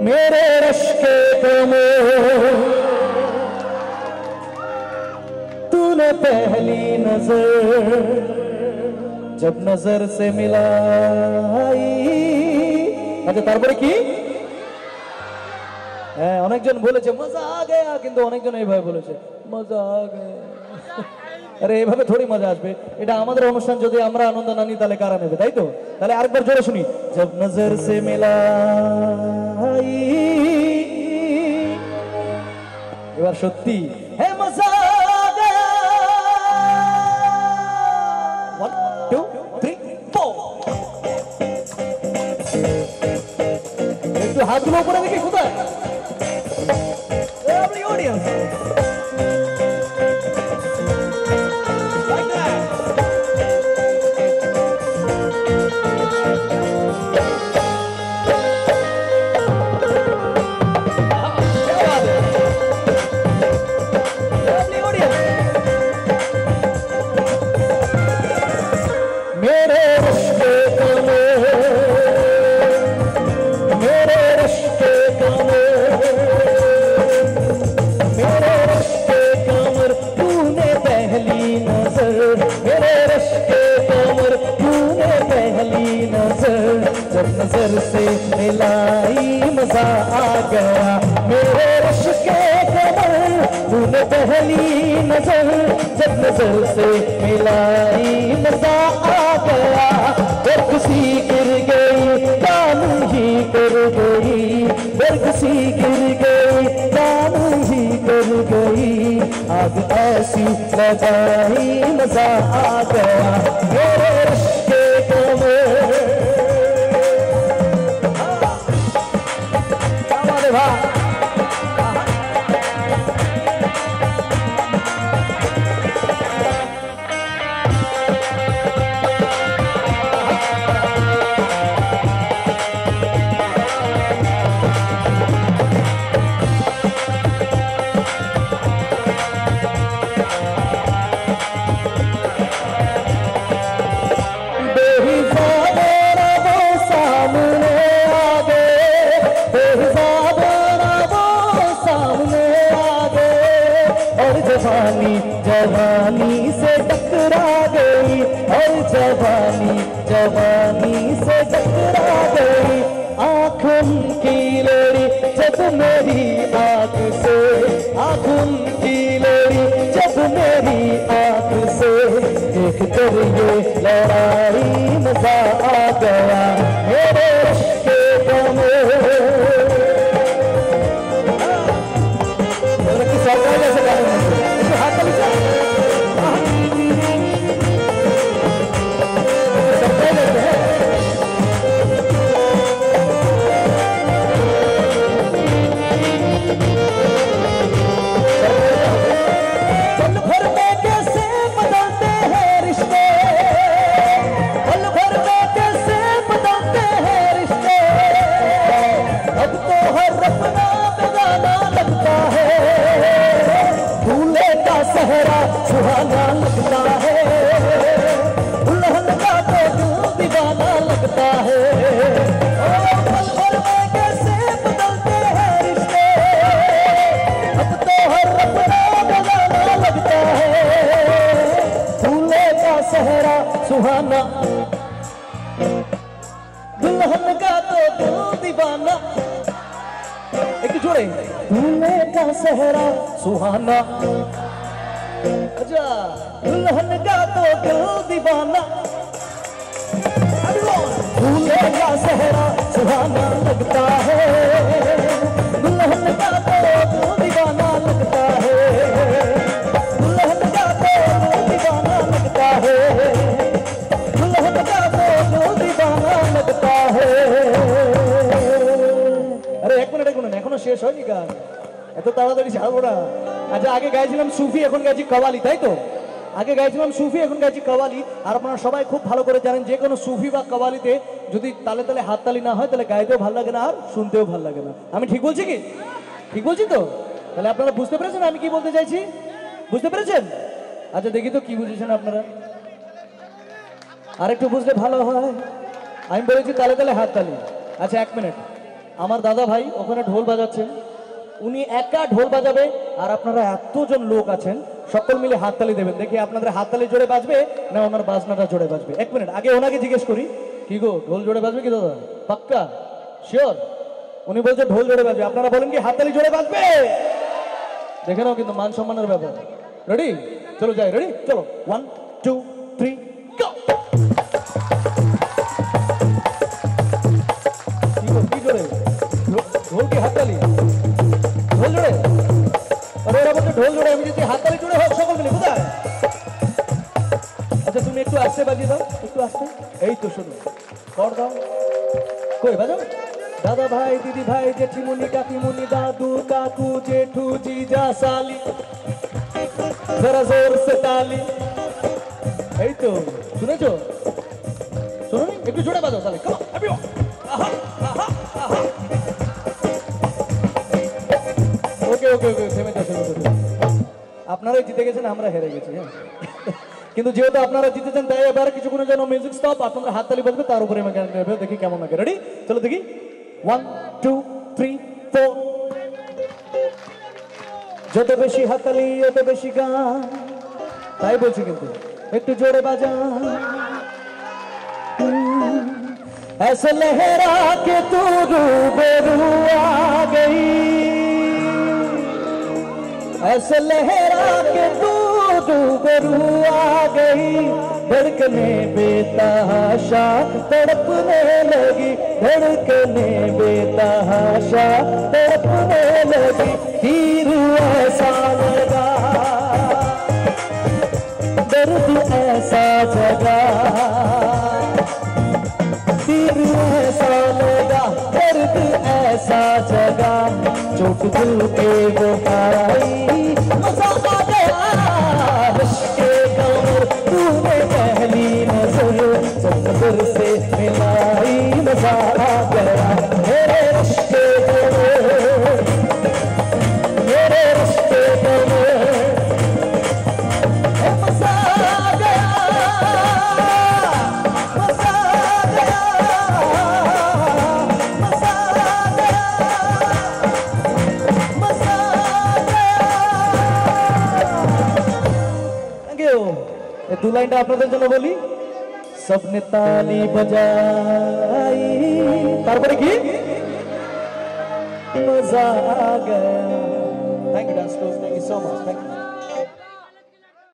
मेरे रश के कमर तूने पहली नजर जब नजर से मिलाई। अच्छा তারপরে কি হ্যাঁ অনেকজন বলেছে মজা আ গয়া কিন্তু অনেকজন এইভাবে বলেছে মজা আ গয়া। আরে এইভাবে থোড়ি মজা আসবে, এটা আমাদের অনুষ্ঠান, যদি আমরা আনন্দ না নিই তাহলে কারা নেবে, তাই তো? তাহলে আরেকবার জোরে শুনি, জব নজর সে মিলাই। এবার সত্যি হে মজা আ গয়া। 1 2 3 4 একটু হাতগুলো উপরে দেখি কোথায় every audience like that। क्या बात है every audience। मेरे रिश्ते कमर मेरे रिश्ते कमर मेरे रिश्ते कमर तूने पहली नजर मेरे रिश्ते कमर तूने पहली नजर जब नजर से मिलाई मजा आ गया। मेरे रिश्ते कमर तूने पहली नजर जब नजर से मिलाई मजा आ गया। बरकसी गिर गई कान ही कर गई बरकसी गिर गई कान ही कर गई आग ऐसी लगाई मजा आ गया। मेरे रिश्ते कमर क्या बात है भाई। जवानी जवानी से टकरा गई और जवानी जवानी से टकरा गई। आँखों की लड़ी जब मेरी आँख से आँखों की लड़ी जब मेरी आँख से देख कर ये लड़ाई मजा आ गया। मेरे रिश्ते कमर जैसे हाथ सुहाना लगता है दुल्हन का तो दिल दीवाना लगता है। पल भर में कैसे बदलते हैं रिश्ते अब तो हर अपना बदलना लगता है। दूल्हे का सेहरा सुहाना दुल्हन का तो दिल दीवाना। एक जोड़े दूल्हे का सेहरा सुहाना दुल्हन का तो दिल दीवाना। दूल्हे का सेहरा सुहाना लगता है दुल्हन का तो दिल दीवाना लगता है। दुल्हन का तो दिल दीवाना लगता है दुल्हन का तो दिल दीवाना लगता है। अरे एक मिनट एखोनो शेष হয়নি গান, এত তাড়াতাড়ি ছাড়বো না। আচ্ছা আগে গাইছিলাম সুফি এখন গাইছি কওয়ালি, তাই তো? আগে গাইছিলাম সুফি এখন গাইছি কওয়ালি। আর আপনারা সবাই খুব ভালো করে জানেন যে কোনো সুফি বা কওয়ালিতে যদি তালে তালে হাততালি না হয় তাহলে গাইতেও ভালো লাগে না আর শুনতেও ভালো লাগে না। আমি ঠিক বলছি কি? ঠিক বলছি তো? তাহলে আপনারা বুঝতে পেরেছেন আমি কি বলতে চাইছি? বুঝতে পেরেছেন? আচ্ছা দেখি তো কি বুঝেছেন আপনারা, আরেকটু বুঝলে ভালো হয়। আমি বলেছি তালে তালে হাততালি। আচ্ছা এক মিনিট আমার দাদা ভাই ওখানে ঢোল বাজাচ্ছেন, উনি একা ঢোল বাজাবে আর আপনারা এতজন লোক আছেন সকল মিলে হাততালি দেবেন। দেখি আপনাদের হাততালি জোরে বাজবে না ওনার বাজনাটা জোরে বাজবে। এক মিনিট আগে ওনাকে জিজ্ঞেস করি, কি গো ঢোল জোরে বাজবে কি দাদা? পাক্কা শিওর? উনি বলছে ঢোল জোরে বাজবে, আপনারা বলেন কি হাততালি জোরে বাজবে? দেখে নাও কিন্তু মান সম্মানের ব্যাপার। রেডি? চলো যাই, রেডি চলো, 1 2 3 গো। কি জোরে ঢোল কি হাততালি? ঢোল জোরে? আরে ওরা বলছে ঢোল জোরে, আমি যদি হাততালি জোরে হোক সকল মিলে কোথায়? আচ্ছা তুমি একটু আস্তে বাজিয়ে দাও, একটু আস্তে। এই তো শুনো, কর দাও, কই বাজাও। দাদা ভাই দিদি ভাই জেঠিমুনি কাকিমুনি দাদু কাকু জেঠু জিজা সালি, জরা জোর সে তালি। এই তো শুনেছো? শুনো একটু জোরে বাজাও তাহলে। ওকে ওকে ওকে, থেমে যাও থেমে যাও। আপনারাই জিতে গেছেন, আমরা হেরে গেছি। হ্যাঁ কিন্তু যেহেতু আপনারা জিতেছেন তাই এবার কিছুক্ষণের জন্য মিউজিক স্টপ, আপনারা হাততালি বাজবে, তার উপরে আমি গান গাইবো, দেখি কেমন লাগে। রেডি? চলো দেখি, 1 2 3 4। যত বেশি হাততালি তত বেশি গান, তাই বলছি কিন্তু একটু জোরে বাজা। ऐसे लहरा के तू रूबरू आ गई, ऐसे लहरा के तू रूबरू आ गई, धड़कने बेतहाशा तड़पने लगी, धड़कने बेतहाशा तड़पने लगी, तीर ऐसा लगा दर्द ऐसा जगा, तीर ऐसा लगा दर्द ऐसा जगा, चोट दिल के वो आई, मजा आ गया रिश्ते कमर, तूने पहली नजर नजर से मिलाई, मजा आ गया मेरे रिश्ते कमर, मेरे रिश्ते कमर, मजा आ गया, मजा आ गया, मजा आ गया, मजा आ गया। Thank you. ये दो लाइनটা আপনাদের জন্য বলি। सबने ताली बजाई, তারপরে কি? मजा आ गया। Thank you dance, thank you so much, thank you.